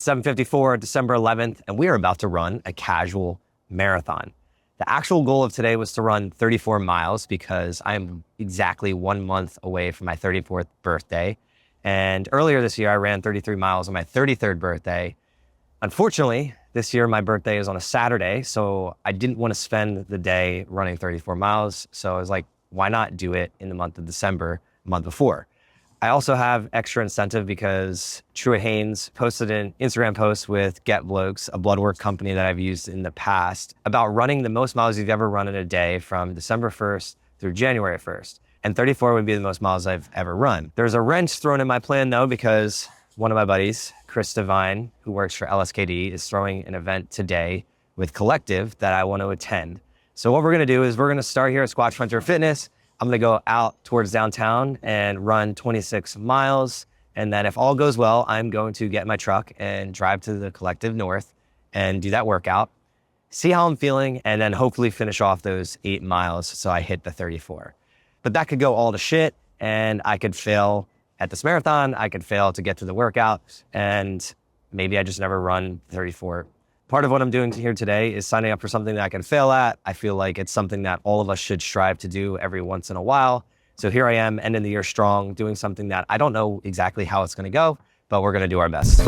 7:54, December 11th, and we are about to run a casual marathon. The actual goal of today was to run 34 miles because I am exactly 1 month away from my 34th birthday. And earlier this year, I ran 33 miles on my 33rd birthday. Unfortunately, this year my birthday is on a Saturday, so I didn't want to spend the day running 34 miles. So I was like, why not do it in the month of December, a month before? I also have extra incentive because Truett Haynes posted an Instagram post with Get Blokes, a blood work company that I've used in the past, about running the most miles you've ever run in a day from December 1st through January 1st. And 34 would be the most miles I've ever run. There's a wrench thrown in my plan though, because one of my buddies, Chris Devine, who works for LSKD, is throwing an event today with Collective that I want to attend. So what we're gonna do is we're gonna start here at Squatch Frontier Fitness. I'm gonna go out towards downtown and run 26 miles. And then if all goes well, I'm going to get my truck and drive to the Collective North and do that workout, see how I'm feeling, and then hopefully finish off those 8 miles so I hit the 34. But that could go all to shit, and I could fail at this marathon, I could fail to get to the workout, and maybe I just never run 34. Part of what I'm doing here today is signing up for something that I can fail at. I feel like it's something that all of us should strive to do every once in a while. So here I am, ending the year strong, doing something that I don't know exactly how it's gonna go, but we're gonna do our best.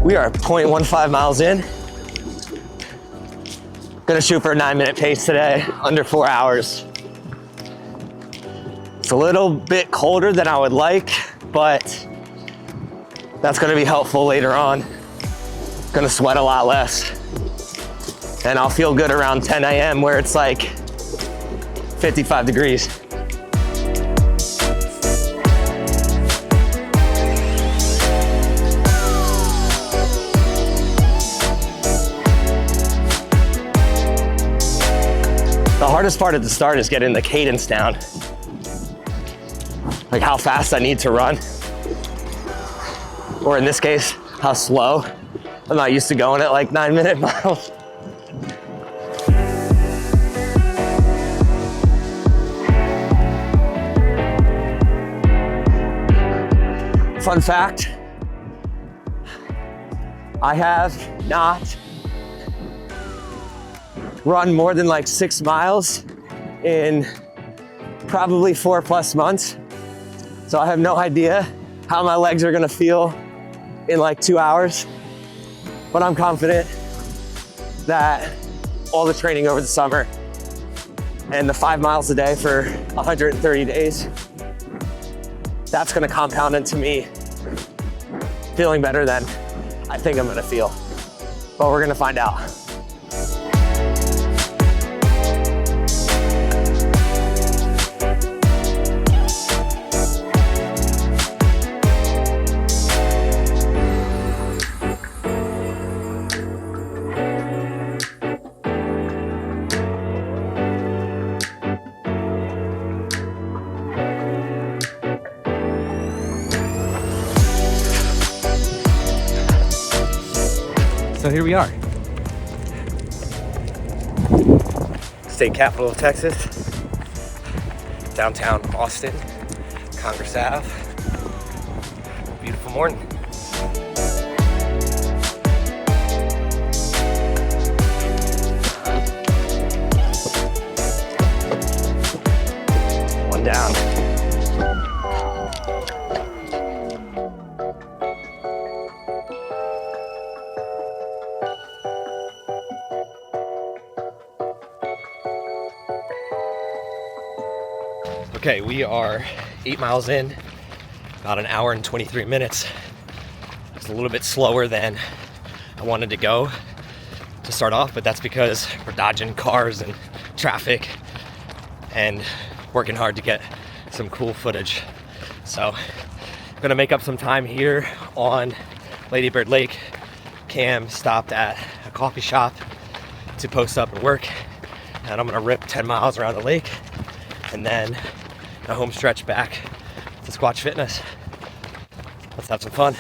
We are 0.15 miles in. Gonna shoot for a 9-minute pace today, under 4 hours. It's a little bit colder than I would like, but that's gonna be helpful later on. Gonna sweat a lot less. And I'll feel good around 10 a.m. where it's like 55 degrees. The hardest part at the start is getting the cadence down. Like how fast I need to run. Or in this case, how slow. I'm not used to going at like 9-minute miles. Fun fact, I have not run more than like 6 miles in probably 4+ months. So I have no idea how my legs are gonna feel in like 2 hours, but I'm confident that all the training over the summer and the 5 miles a day for 130 days, that's gonna compound into me feeling better than I think I'm gonna feel. But we're gonna find out. So here we are. State capital of Texas, downtown Austin, Congress Ave. Beautiful morning. One down. Okay, we are 8 miles in, about 1 hour and 23 minutes. It's a little bit slower than I wanted to go to start off, but that's because we're dodging cars and traffic and working hard to get some cool footage. So I'm gonna make up some time here on Lady Bird Lake. Cam stopped at a coffee shop to post up and work, and I'm gonna rip 10 miles around the lake and then a home stretch back to Squatch Fitness. Let's have some fun.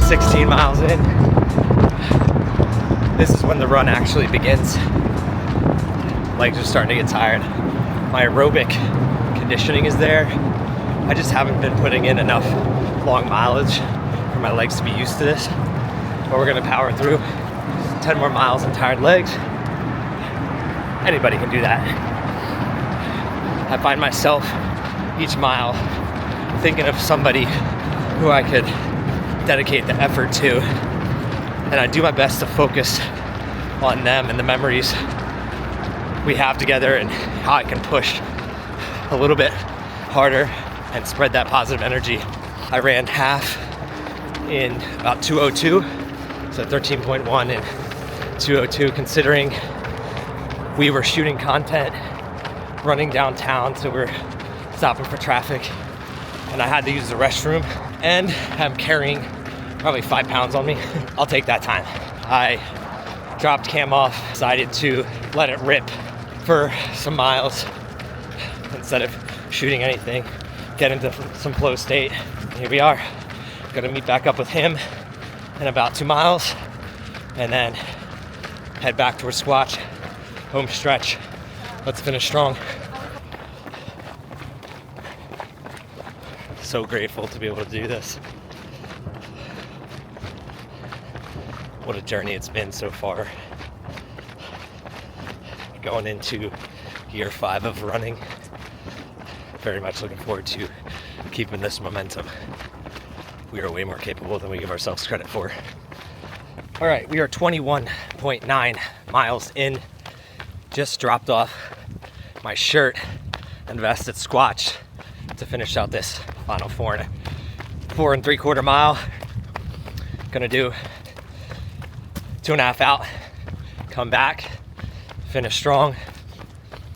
16 miles in. This is when the run actually begins. Legs are starting to get tired. My aerobic conditioning is there. I just haven't been putting in enough long mileage for my legs to be used to this. But we're gonna power through 10 more miles on tired legs. Anybody can do that. I find myself each mile thinking of somebody who I could dedicate the effort to. And I do my best to focus on them and the memories we have together and how I can push a little bit harder and spread that positive energy. I ran half in about 2:02, so 13.1 in 2:02, considering we were shooting content running downtown, so we're stopping for traffic, and I had to use the restroom, and I'm carrying probably 5 pounds on me. I'll take that time. I dropped Cam off, decided to let it rip for some miles instead of shooting anything, get into some flow state. Here we are. Gonna meet back up with him in about 2 miles and then head back towards Squatch, home stretch. Let's finish strong. So grateful to be able to do this. What a journey it's been so far. Going into year 5 of running. Very much looking forward to keeping this momentum. We are way more capable than we give ourselves credit for. All right, we are 21.9 miles in. Just dropped off my shirt and vest at Squatch to finish out this final 4 3/4 mile. Gonna do 2.5 out, come back, finish strong.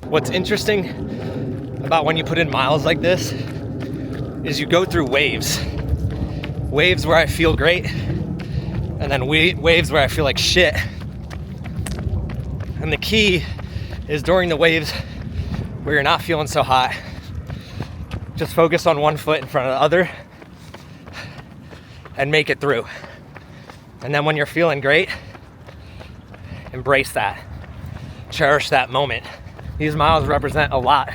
What's interesting about when you put in miles like this is you go through waves. Waves where I feel great, and then waves where I feel like shit. And the key is during the waves where you're not feeling so hot, just focus on one foot in front of the other and make it through. And then when you're feeling great, embrace that. Cherish that moment. These miles represent a lot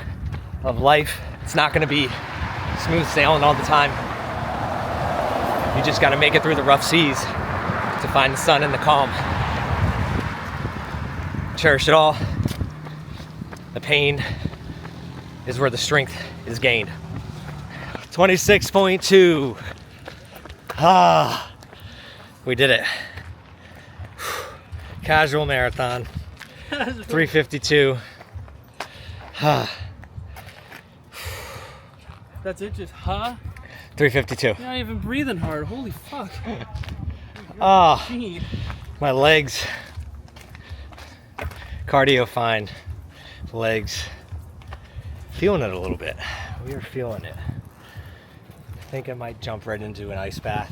of life. It's not gonna be smooth sailing all the time. You just gotta make it through the rough seas to find the sun and the calm. Cherish it all. The pain is where the strength is gained. 26.2. We did it. Casual marathon. 3:52. That's it, just 3:52. You're not even breathing hard. Holy fuck. My legs. Cardio fine. Legs. Feeling it a little bit. We are feeling it. I think I might jump right into an ice bath.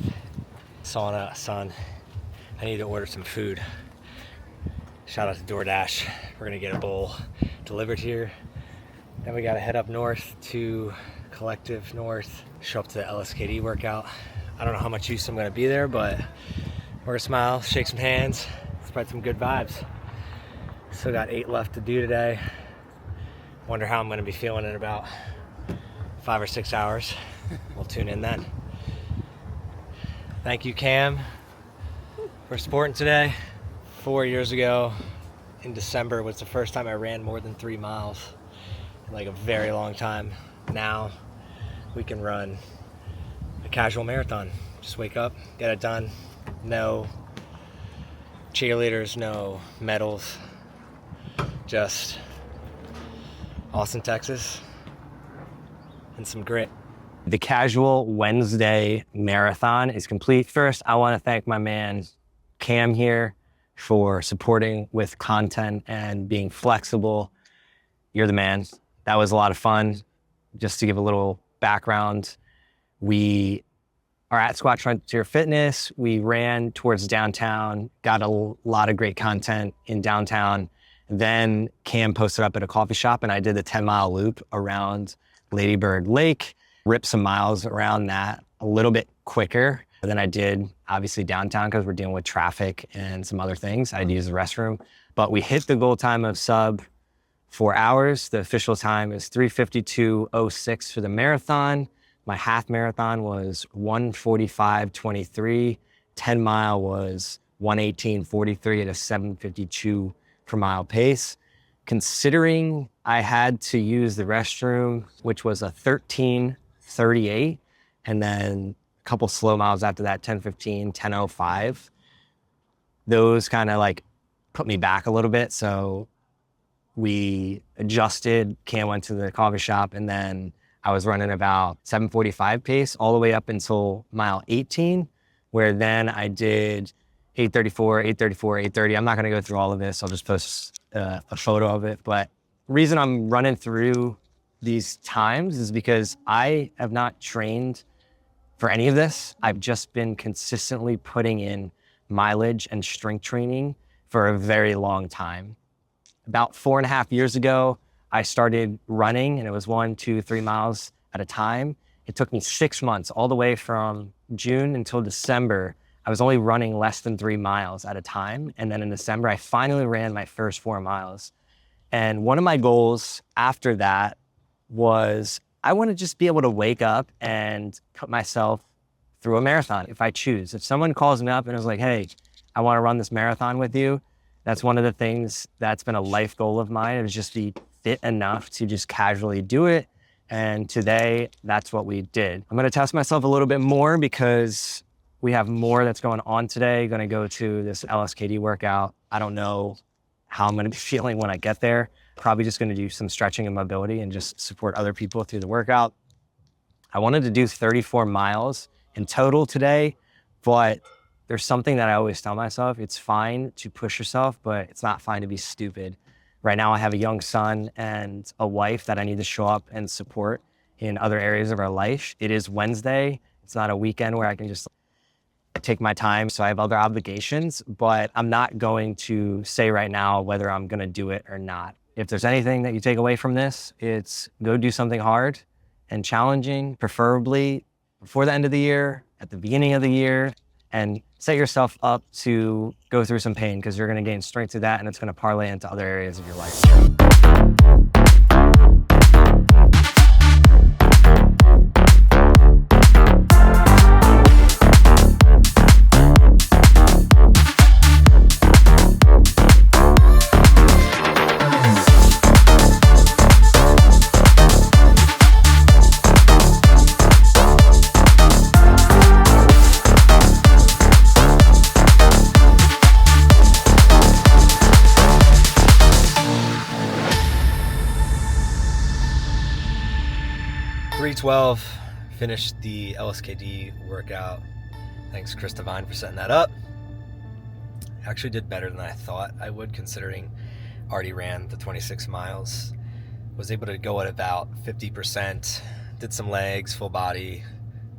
Sauna, sun. I need to order some food. Shout out to DoorDash. We're gonna get a bowl delivered here. Then we gotta head up north to Collective North, show up to the LSKD workout. I don't know how much use I'm gonna be there, but we're gonna smile, shake some hands, spread some good vibes. Still got 8 left to do today. Wonder how I'm gonna be feeling in about 5 or 6 hours. We'll tune in then. Thank you, Cam, for supporting today. 4 years ago in December was the first time I ran more than 3 miles in like a very long time. Now we can run a casual marathon. Just wake up, get it done. No cheerleaders, no medals. Just Austin, Texas, and some grit. The casual Wednesday marathon is complete. First, I want to thank my man Cam here for supporting with content and being flexible. You're the man. That was a lot of fun. Just to give a little background, we are at Squatch Frontier Fitness. We ran towards downtown, got a lot of great content in downtown. Then Cam posted up at a coffee shop and I did the 10-mile loop around Lady Bird Lake, ripped some miles around that a little bit quicker. And then I did obviously downtown because we're dealing with traffic and some other things. I had to use the restroom, but we hit the goal time of sub 4 hours. The official time is 3:52:06 for the marathon. My half marathon was 1:45:23. 10 mile was 1:18:43 at a 7:52 per mile pace. Considering I had to use the restroom, which was a 13:38, and then a couple slow miles after that, 10:15, 10:05, those kind of like put me back a little bit. So we adjusted, Cam went to the coffee shop, and then I was running about 7:45 pace all the way up until mile 18, where then I did 8:34, 8:34, 8:30. I'm not gonna go through all of this. I'll just post a photo of it. But the reason I'm running through these times is because I have not trained for any of this. I've just been consistently putting in mileage and strength training for a very long time. About 4.5 years ago, I started running, and it was 1, 2, 3 miles at a time. It took me 6 months, all the way from June until December. I was only running less than 3 miles at a time. And then in December, I finally ran my first 4 miles. And one of my goals after that was I want to just be able to wake up and put myself through a marathon if I choose. If someone calls me up and is like, hey, I want to run this marathon with you, that's one of the things that's been a life goal of mine, is just be fit enough to just casually do it. And today, that's what we did. I'm gonna test myself a little bit more because we have more that's going on today. Gonna go to this LSKD workout. I don't know how I'm gonna be feeling when I get there. Probably just gonna do some stretching and mobility and just support other people through the workout. I wanted to do 34 miles in total today, but there's something that I always tell myself: it's fine to push yourself, but it's not fine to be stupid. Right now I have a young son and a wife that I need to show up and support in other areas of our life. It is Wednesday. It's not a weekend where I can just take my time. So I have other obligations, but I'm not going to say right now whether I'm gonna do it or not. If there's anything that you take away from this, it's go do something hard and challenging, preferably before the end of the year, at the beginning of the year, and set yourself up to go through some pain, because you're gonna gain strength through that, and it's gonna parlay into other areas of your life. 3:12, finished the LSKD workout. Thanks, Chris Devine, for setting that up. Actually did better than I thought I would, considering already ran the 26 miles. Was able to go at about 50%. Did some legs, full body.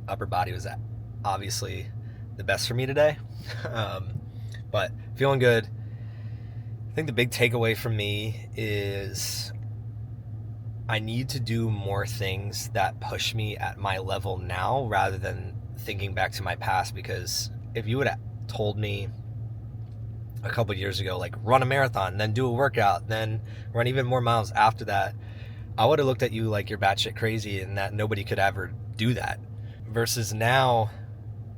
Upper body was obviously the best for me today. But feeling good. I think the big takeaway from me is I need to do more things that push me at my level now, rather than thinking back to my past. Because if you would have told me a couple of years ago, like, run a marathon, then do a workout, then run even more miles after that, I would have looked at you like you're batshit crazy and that nobody could ever do that. Versus now,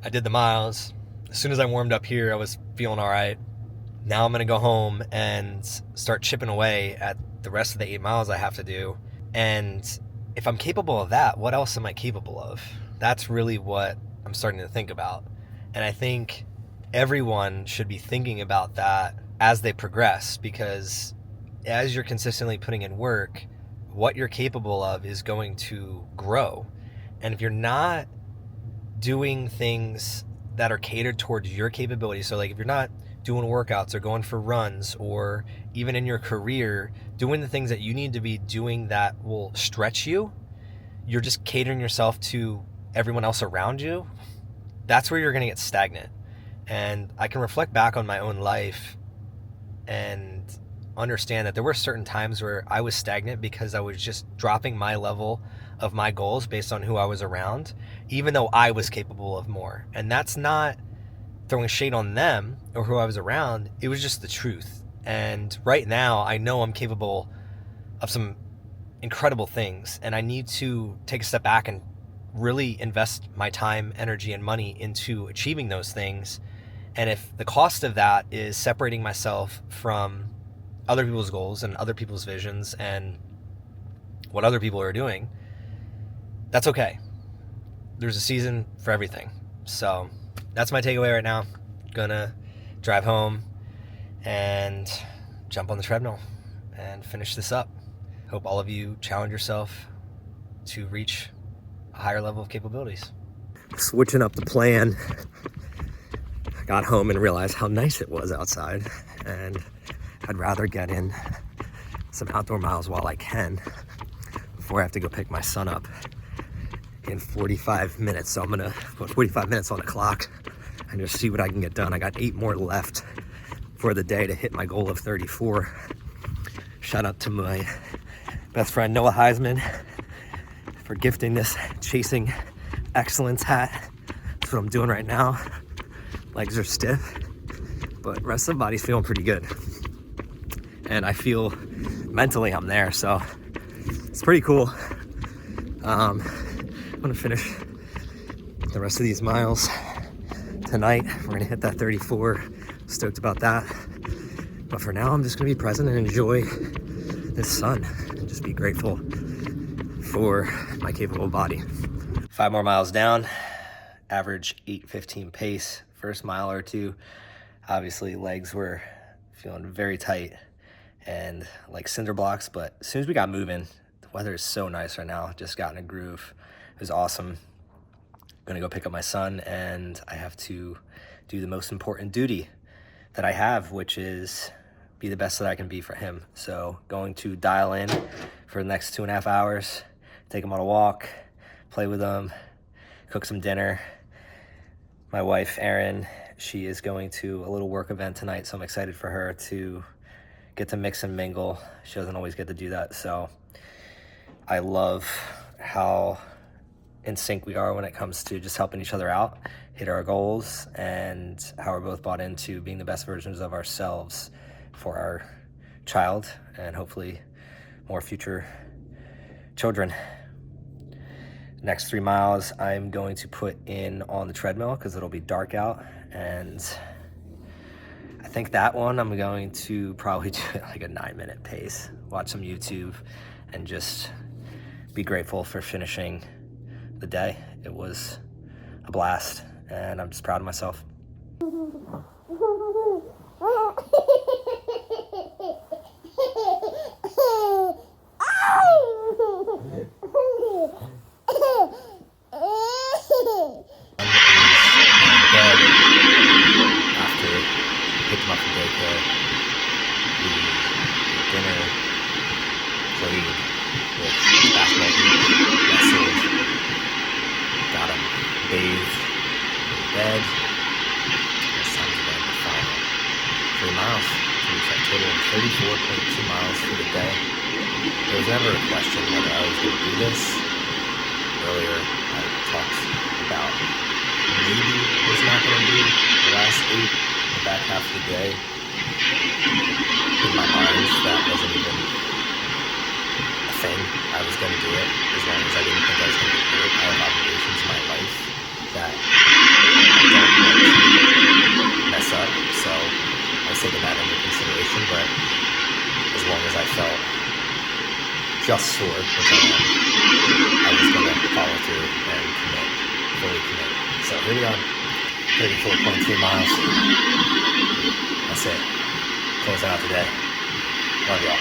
I did the miles. As soon as I warmed up here, I was feeling all right. Now I'm going to go home and start chipping away at the rest of the 8 miles I have to do. And if I'm capable of that, what else am I capable of? That's really what I'm starting to think about. And I think everyone should be thinking about that as they progress, because as you're consistently putting in work, what you're capable of is going to grow. And if you're not doing things that are catered towards your capabilities, so like if you're not doing workouts or going for runs, or even in your career, doing the things that you need to be doing that will stretch you, you're just catering yourself to everyone else around you. That's where you're going to get stagnant. And I can reflect back on my own life and understand that there were certain times where I was stagnant because I was just dropping my level of my goals based on who I was around, even though I was capable of more. And that's not throwing shade on them or who I was around. It was just the truth. And right now, I know I'm capable of some incredible things, and I need to take a step back and really invest my time, energy, and money into achieving those things. And if the cost of that is separating myself from other people's goals and other people's visions and what other people are doing, that's okay. There's a season for everything. So that's my takeaway right now. Gonna drive home and jump on the treadmill and finish this up. Hope all of you challenge yourself to reach a higher level of capabilities. Switching up the plan. I got home and realized how nice it was outside, and I'd rather get in some outdoor miles while I can before I have to go pick my son up in 45 minutes. So I'm gonna put 45 minutes on the clock and just see what I can get done. I got 8 more left for the day to hit my goal of 34. Shout out to my best friend Noah Heisman for gifting this Chasing Excellence hat. That's what I'm doing right now. Legs are stiff, but rest of the body's feeling pretty good. And I feel mentally I'm there, so it's pretty cool. I'm gonna finish the rest of these miles tonight. We're gonna hit that 34. Stoked about that. But for now, I'm just gonna be present and enjoy this sun and just be grateful for my capable body. 5 more miles down, average 8:15 pace. First mile or two, obviously legs were feeling very tight and like cinder blocks, but as soon as we got moving, the weather is so nice right now. Just got in a groove. It was awesome. I'm gonna go pick up my son, and I have to do the most important duty that I have, which is be the best that I can be for him. So going to dial in for the next 2.5 hours, take him on a walk, play with him, cook some dinner. My wife, Erin, she is going to a little work event tonight, so I'm excited for her to get to mix and mingle. She doesn't always get to do that, so I love how in sync we are when it comes to just helping each other out, hit our goals, and how we're both bought into being the best versions of ourselves for our child and hopefully more future children. Next 3 miles, I'm going to put in on the treadmill because it'll be dark out, and I think that one I'm going to probably do it like a 9-minute pace, watch some YouTube, and just be grateful for finishing the day. It was a blast, and I'm just proud of myself. After picked him up from daycare, we ate dinner, played with basketball, wrestled, got him bathed, in bed. It's time to go to the final 3 miles to reach that total of 34.2 miles for the day. There was never a question whether I was going to do this. Earlier, I talked about maybe was not going to do the last 8, the back half of the day. In my mind, that wasn't even a thing. I was going to do it as long as I didn't think I was going to do it. I have obligations in my life that I don't want to mess up, so I was taking that into consideration, but as long as I felt just sore, which I was going to follow through and commit, fully commit. So here we are, 34.2 miles. That's it. Closing out the day. Love y'all.